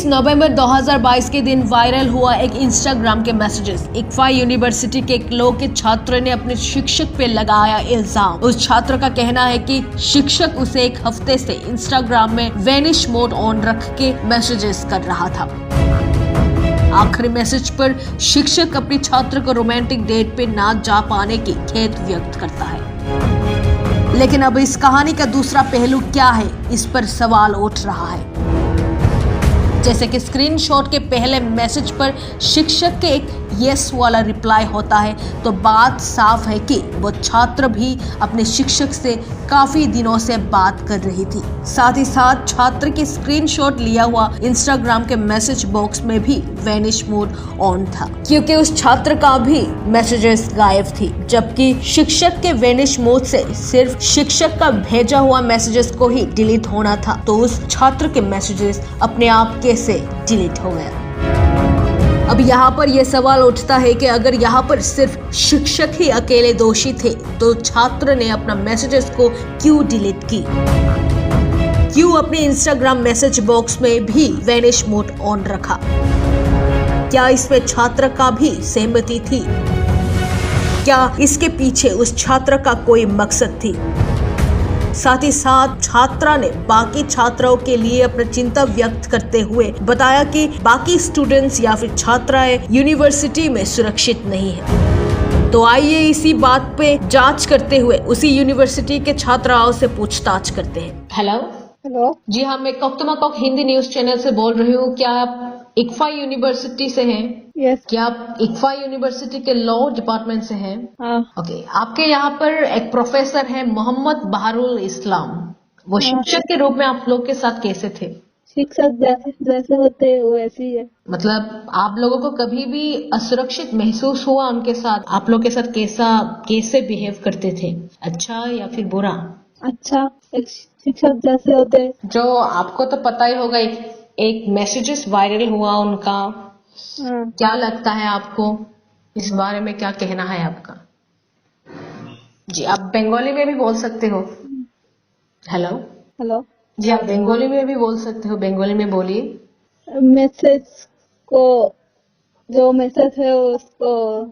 नवंबर 2022 के दिन वायरल हुआ एक इंस्टाग्राम के मैसेजेस। इक्फा यूनिवर्सिटी के एक लॉ के छात्र ने अपने शिक्षक पे लगाया इल्जाम। उस छात्र का कहना है कि शिक्षक उसे एक हफ्ते से इंस्टाग्राम में वेनिश मोड ऑन रख के मैसेजेस कर रहा था। आखिरी मैसेज पर शिक्षक अपनी छात्र को रोमांटिक डेट पे ना जा पाने की खेद व्यक्त करता है। लेकिन अब इस कहानी का दूसरा पहलू क्या है, इस पर सवाल उठ रहा है। जैसे कि स्क्रीनशॉट के पहले मैसेज पर शिक्षक के एक यस वाला रिप्लाई होता है, तो बात साफ है कि वो छात्र भी अपने शिक्षक से काफी दिनों से बात कर रही थी। साथ ही साथ छात्र की स्क्रीनशॉट लिया हुआ इंस्टाग्राम के मैसेज बॉक्स में भी वेनिश मोड ऑन था, क्योंकि उस छात्र का भी मैसेजेस गायब थी, जबकि शिक्षक के वेनिश मोड से सिर्फ शिक्षक का भेजा हुआ मैसेजेस को ही डिलीट होना था। तो उस छात्र के मैसेजेस अपने आप कैसे डिलीट हो गया। अब यहाँ पर यह सवाल उठता है कि अगर यहाँ पर सिर्फ शिक्षक ही अकेले दोषी थे, तो छात्र ने अपना मैसेजेस को क्यों डिलीट की? क्यों अपने इंस्टाग्राम मैसेज बॉक्स में भी वेनिश मोड ऑन रखा? क्या इसमें छात्र का भी सहमति थी? क्या इसके पीछे उस छात्र का कोई मकसद थी? साथ ही साथ छात्रा ने बाकी छात्राओं के लिए अपनी चिंता व्यक्त करते हुए बताया कि बाकी स्टूडेंट्स या फिर छात्राएं यूनिवर्सिटी में सुरक्षित नहीं है। तो आइए इसी बात पे जांच करते हुए उसी यूनिवर्सिटी के छात्राओं से पूछताछ करते हैं। हेलो जी हाँ, मैं कोकतमाकोक हिंदी न्यूज चैनल से बोल रही हूँ। क्या आप इक्फा यूनिवर्सिटी से हैं? यस। क्या आप इक्फा यूनिवर्सिटी के लॉ डिपार्टमेंट से हैं? हाँ। ओके, आपके यहाँ पर एक प्रोफेसर है मोहम्मद बहरुल इस्लाम, वो शिक्षक के रूप में आप लोग के साथ कैसे थे? शिक्षक जैसे होते हैं वो ऐसे ही है। मतलब आप लोगों को कभी भी असुरक्षित महसूस हुआ उनके साथ? आप लोग के साथ कैसे बिहेव करते थे, अच्छा या फिर बुरा? अच्छा, एक शिक्षक जैसे होते हैं। जो आपको तो पता ही होगा, एक मैसेजेस वायरल हुआ उनका। क्या लगता है आपको इस बारे में, क्या कहना है आपका? जी, आप बंगाली में भी बोल सकते हो। हेलो जी, आप बंगाली में भी बोल सकते हो, बंगाली में बोलिए। मैसेज को, जो मैसेज है उसको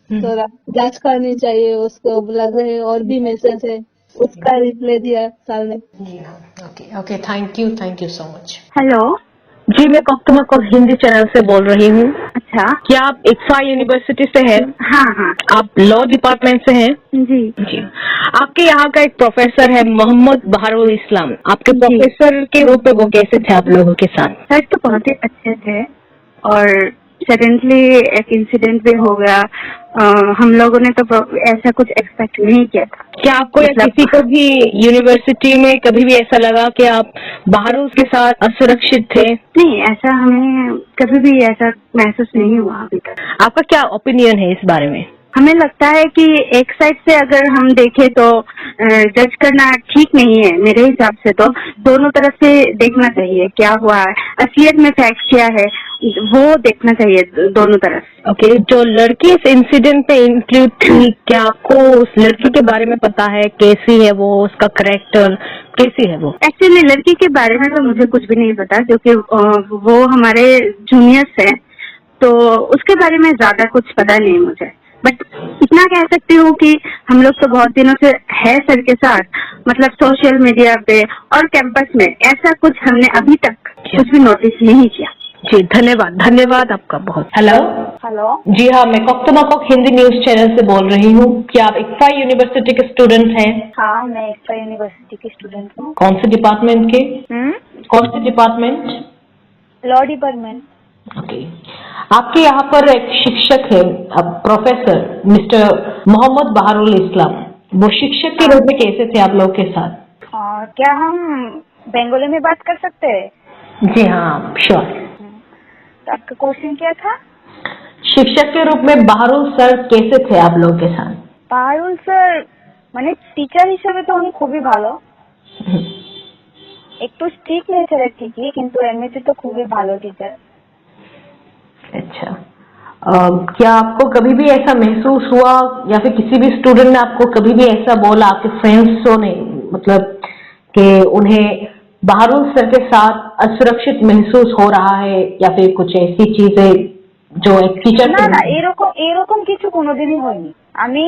थोड़ा जांच करनी चाहिए। उसको लग रहे और भी मैसेज है, उसका रिप्लाई दिया साल में। जी हाँ, okay, thank you so much. Hello जी, मैं कोकतमाकोक हिंदी चैनल से बोल रही हूँ। अच्छा, क्या आप इक्फा यूनिवर्सिटी से हैं? हाँ। आप लॉ डिपार्टमेंट से हैं? जी। आपके यहाँ का एक प्रोफेसर है मोहम्मद बहरुल इस्लाम, आपके प्रोफेसर के रूप में वो कैसे थे आप लोगों के साथ? सर तो बहुत ही अच्छे थे और सडनली एक इंसिडेंट भी हो गया। हम लोगों ने तो ऐसा कुछ एक्सपेक्ट नहीं किया था। क्या आपको या किसी को भी यूनिवर्सिटी में कभी भी ऐसा लगा कि आप बहरुल के साथ असुरक्षित थे? नहीं, ऐसा हमें कभी भी ऐसा महसूस नहीं हुआ अभी तक। आपका क्या ओपिनियन है इस बारे में? हमें लगता है कि एक साइड से अगर हम देखें तो जज करना ठीक नहीं है। मेरे हिसाब से तो दोनों तरफ से देखना चाहिए, क्या हुआ है, असलियत में फैक्ट क्या है वो देखना चाहिए दोनों तरफ। ओके, जो लड़की इस इंसिडेंट में इंक्लूड थी, क्या आपको उस लड़की के बारे में पता है? कैसी है वो, उसका कैरेक्टर कैसी है वो? एक्चुअली लड़की के बारे में तो मुझे कुछ भी नहीं पता, क्योंकि वो हमारे जूनियर्स है, तो उसके बारे में ज्यादा कुछ पता नहीं मुझे। बट इतना कह सकती हूँ कि हम लोग तो बहुत दिनों से है सर के साथ, मतलब सोशल मीडिया पे और कैंपस में ऐसा कुछ हमने अभी तक कुछ भी नोटिस नहीं किया। जी, धन्यवाद आपका बहुत। हेलो जी हाँ, मैं कोकतमाकोक हिंदी न्यूज चैनल से बोल रही हूँ। क्या आप इक्फा यूनिवर्सिटी के स्टूडेंट हैं? हाँ, मैं इक्फा यूनिवर्सिटी की स्टूडेंट हूँ। कौन से डिपार्टमेंट के? कौन से डिपार्टमेंट? Law department. ओके, आपके यहाँ पर एक शिक्षक है, प्रोफेसर मिस्टर मोहम्मद बहरुल इस्लाम, वो शिक्षक के रूप में कैसे थे आप लोग के साथ? क्या हम बंगाली में बात कर सकते हैं? जी हाँ, श्योर। तो आपका क्वेश्चन क्या था? शिक्षक के रूप में बहरुल सर कैसे थे आप लोग के साथ? बहरुल सर মানে টিচার হিসেবে তো উনি খুবই ভালো, একটু স্ট্রিক্ট নেচারের ঠিকই, কিন্তু এমনিতে তো খুবই ভালো टीचर। अच्छा, क्या आपको कभी भी ऐसा महसूस हुआ या फिर किसी भी स्टूडेंट ने आपको कभी भी ऐसा बोला, आपके फ्रेंड्सों ने, मतलब कि उन्हें बहरुल सर के साथ असुरक्षित महसूस हो रहा है या फिर कुछ ऐसी चीजें जो एक टीचर না না এরকম কিছু কোনোদিনই হয়নি। আমি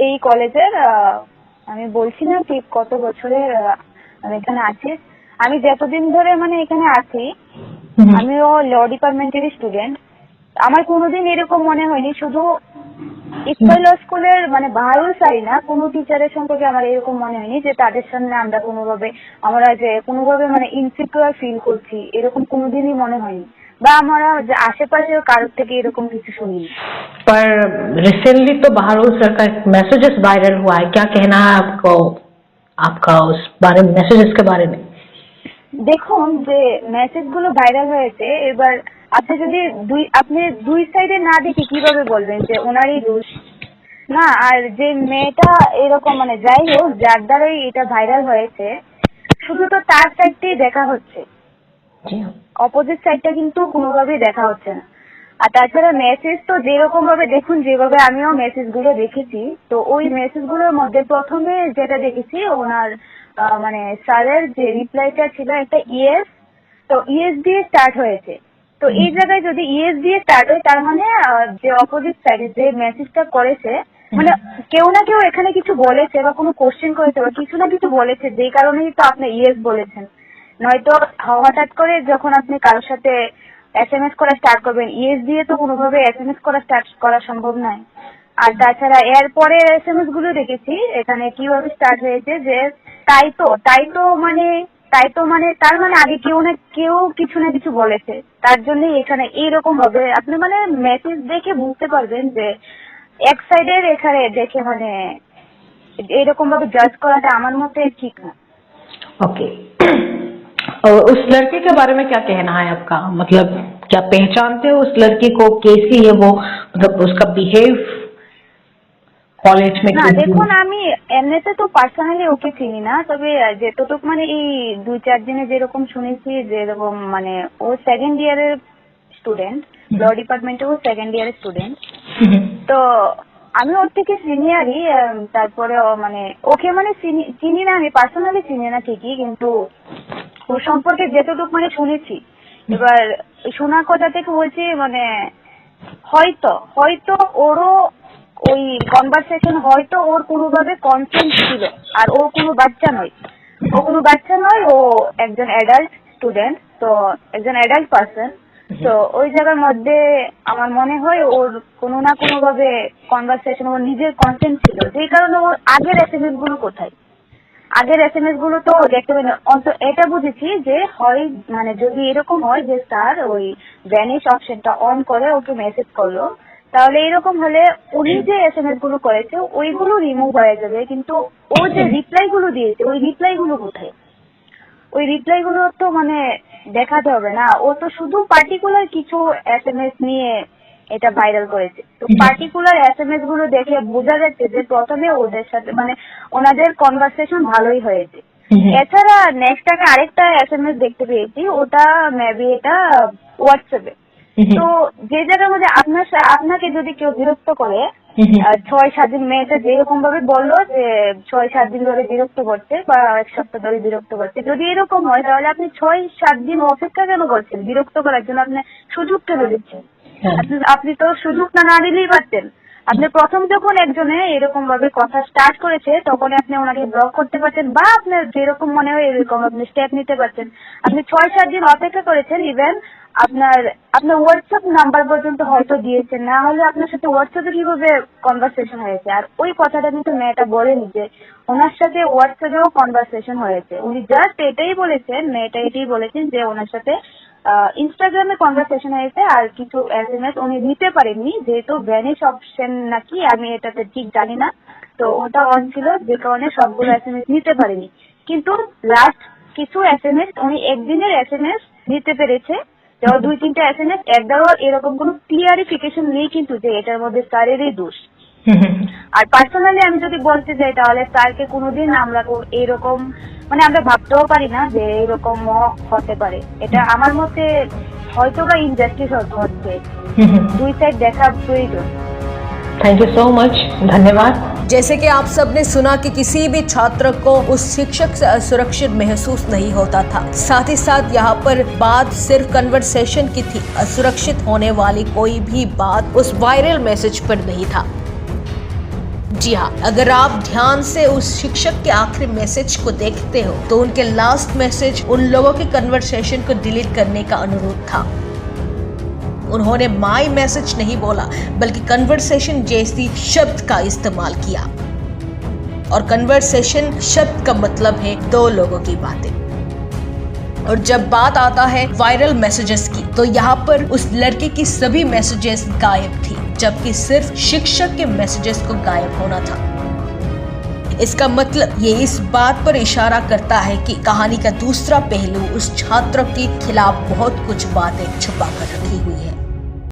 এই কলেজের আমি বলছি না ঠিক কত বছরের আমি এখানে আছি। আমি যতদিন ধরে মানে এখানে আছি আমিও ল ডিপার্টমেন্টের স্টুডেন্ট। আমার কোনোদিন এরকম মনে হয়নি, শুধু ইকবাল ল স্কুলের মানে বাহারুল সারি না, কোনো টিচারের সম্পর্কে আমার এরকম মনে হয়নি যে তাদের সামনে আমরা কোনোভাবে মানে ইনসিকিউর ফিল করছি, এরকম কোনোদিনই মনে হয়নি, বা আমরা আশেপাশের কারোর থেকে এরকম কিছু শুনিনি। पर रिसेंटली तो बहारुल सर का एक मैसेजेस वायरल हुआ है, क्या कहना है आपको, आपका उस बारे में, मैसेजेस के बारे में? দেখুন যে মেসেজ গুলো ভাইরাল হয়েছে, এবার আপনি যদি দুই সাইডে না দেখে কিভাবে বলবেন যে ওনারই দোষ না, আর যে মেয়েটা এরকম মানে যাই হোক যার দ্বারাই এটা ভাইরাল হয়েছে শুধু তো তার সাইডটাই দেখা হচ্ছে, অপোজিট সাইডটা কিন্তু কোনোভাবেই দেখা হচ্ছে না। আর তাছাড়া মেসেজ তো যেরকম ভাবে দেখুন, যেভাবে আমিও মেসেজ গুলো দেখেছি, তো ওই মেসেজ গুলোর মধ্যে প্রথমে যেটা দেখেছি ওনার মানে স্যারের যে রিপ্লাইটা ছিল একটা ইয়েস, তো ইয়েস দিয়ে স্টার্ট হয়েছে। তো এই জায়গায় যদি ইয়েস দিয়ে স্টার্ট হয় তার মানে যে অপোজিট সাইডে যে মেসেজটা করেছে মানে কেউ না কেউ এখানে কিছু বলেছে বা কোনো কোশ্চেন করেছে বা কিছু না কিছু বলেছে, যেই কারণেই তো আপনি ইয়েস বলেছেন। নয়তো হঠাৎ করে যখন আপনি কারোর সাথে SMS করা স্টার্ট করবেন, ইয়েস দিয়ে তো কোনোভাবে SMS করা সম্ভব নয়। আর তাছাড়া এরপরে SMS গুলো দেখেছি এখানে কিভাবে স্টার্ট হয়েছে যে তাই তো মানে তার মানে আগে কেউ কিছু না কিছু বলেছে, তার জন্যই এখানে এইরকম ভাবে আপনি মানে মেসেজ দেখে বুঝতে পারবেন যে এক সাইডের এখানে দেখে মানে এইরকম ভাবে জাজ করাটা আমার মতে ঠিক না। ओके, और उस लड़के के बारे में क्या कहना है आपका, मतलब क्या पहचानते हो उस लड़की को, कैसी है वो, मतलब उसका बिहेव কলেজ না দেখুন আমি এমনিতে তো পার্সোনালি ওকে চিনি না, তবে যেতটুক মানে এই 2-4 দিনে যেরকম শুনেছি যেরকম মানে ও সেকেন্ড ইয়ারের স্টুডেন্ট, ল ডিপার্টমেন্টে ও সেকেন্ড ইয়ারের স্টুডেন্ট। তো আমি ওর থেকে সিনিয়রই, তারপরে মানে ওকে মানে চিনি না, আমি পার্সোনালি চিনি না ঠিকই, কিন্তু ওর সম্পর্কে যেতটুক মানে শুনেছি, এবার শোনার কথা থেকে বলছি মানে হয়তো ওরও ওই কনভারসেশন হয়তো ওর কোনোভাবে কনসেন্ট ছিল, আর ও কোনো বাচ্চা নয়, ও একজন অ্যাডাল্ট স্টুডেন্ট, তো একজন অ্যাডাল্ট পার্সন। তো ওই জায়গার মধ্যে আমার মনে হয় ওর কোনো না কোনো ভাবে কনভারসেশন ওর নিজের কনসেন্ট ছিল, যেই কারণে ওর আগের SMS গুলো কোথায়, আগের SMS গুলো তো দেখতে পাই না। এটা বুঝেছি যে হয় মানে যদি এরকম হয় যে স্যার ওই ভ্যানিশ অপশনটা অন করে ওকে মেসেজ করলো, তাহলে এরকম হলে উনি যে SMS গুলো করেছে ওইগুলো রিমুভ হয়ে যাবে, কিন্তু ও যে রিপ্লাই গুলো দিয়েছে ওই রিপ্লাই গুলো কোথায়, ওই রিপ্লাই গুলো তো মানে দেখাতে হবে না, ও তো শুধু পার্টিকুলার কিছু SMS নিয়ে এটা ভাইরাল করেছে। তো পার্টিকুলার SMS গুলো দেখে বোঝা যাচ্ছে যে প্রথমে ওদের সাথে মানে ওনাদের কনভারসেশন ভালোই হয়েছে। এছাড়া নেক্সট আরেকটা SMS দেখতে পেয়েছি, ওটা মেবি এটা হোয়াটসঅ্যাপে। তো যে জায়গার মধ্যে আপনাকে যদি কেউ বিরক্ত করে 6-7 দিন, মেয়েটা যেরকম ভাবে বললো যে 6-7 দিন ধরে বিরক্ত করছে বা 1 সপ্তাহ ধরে বিরক্ত করছে, যদি এরকম হয় তাহলে আপনি 6-7 দিন অপেক্ষা কেন করছেন বিরক্ত করার জন্য, আপনি সুযোগ কেন দিচ্ছেন? আপনি তো সুযোগ না দিলেই পারতেন। আপনি প্রথম যখন একজনে এরকম ভাবে কথা স্টার্ট করেছে তখন আপনি ওনাকে ব্লক করতে পারতেন, বা আপনার যেরকম মনে হয় এরকম আপনি স্টেপ নিতে পারতেন। আপনি 6-7 দিন অপেক্ষা করেছেন, ইভেন আপনার হোয়াটসঅ্যাপ নাম্বার পর্যন্ত হয়তো দিয়েছেন, না হলে আপনার সাথে হোয়াটসঅ্যাপে কিভাবে কনভারসেশন হয়েছে। আর ওই কথাটা কিন্তু মেয়েটা বলেনি যে ওনার সাথে হোয়াটসঅ্যাপেও কনভারসেশন হয়েছে, উনি জাস্ট মেয়েটা এটাই বলেছেন যে ওনার সাথে ইনস্টাগ্রামে কনভারসেশন হয়েছে, আর কিছু SMS উনি নিতে পারেননি, যেহেতু ভ্যানিশ অপশন নাকি আমি এটাতে ঠিক জানি না, তো ওটা অন ছিল যে কারণে সবগুলো SMS নিতে পারেনি। কিন্তু লাস্ট কিছু SMS উনি একদিনের SMS নিতে পেরেছে, 2-3টা SMS একবারও এরকম কোনো ক্লিয়ারিফিকেশন নেই কিন্তু যে এটার মধ্যে স্যারেরই দোষ। আর পার্সোনালি আমি যদি বলতে চাই তাহলে স্যারকে কোনোদিন আমরা এরকম মানে আমরা ভাবতেও পারি না যে এরকম হতে পারে। এটা আমার মতে হয়তো বা ইনজাস্টিস হচ্ছে, দুই সাইড দেখা প্রয়োজন। थैंक यू सो मच, धन्यवाद। जैसे कि आप सबने सुना कि किसी भी छात्र को उस शिक्षक से असुरक्षित महसूस नहीं होता था। साथ ही साथ यहाँ पर बात सिर्फ कन्वर्सेशन की थी, असुरक्षित होने वाली कोई भी बात उस वायरल मैसेज पर नहीं था। जी हाँ, अगर आप ध्यान से उस शिक्षक के आखिरी मैसेज को देखते हो तो उनके लास्ट मैसेज उन लोगों के कन्वर्सेशन को डिलीट करने का अनुरोध था। उन्होंने माई मैसेज नहीं बोला बल्कि कन्वर्सेशन जैसी शब्द का इस्तेमाल किया, और कन्वर्सेशन शब्द का मतलब है दो लोगों की बातें। और जब बात आता है वायरल मैसेजेस की, तो यहाँ पर उस लड़के की सभी मैसेजेस गायब थी, जबकि सिर्फ शिक्षक के मैसेजेस को गायब होना था। इसका मतलब ये इस बात पर इशारा करता है कि कहानी का दूसरा पहलू उस छात्र के खिलाफ बहुत कुछ बातें छुपा कर रखी हुई है।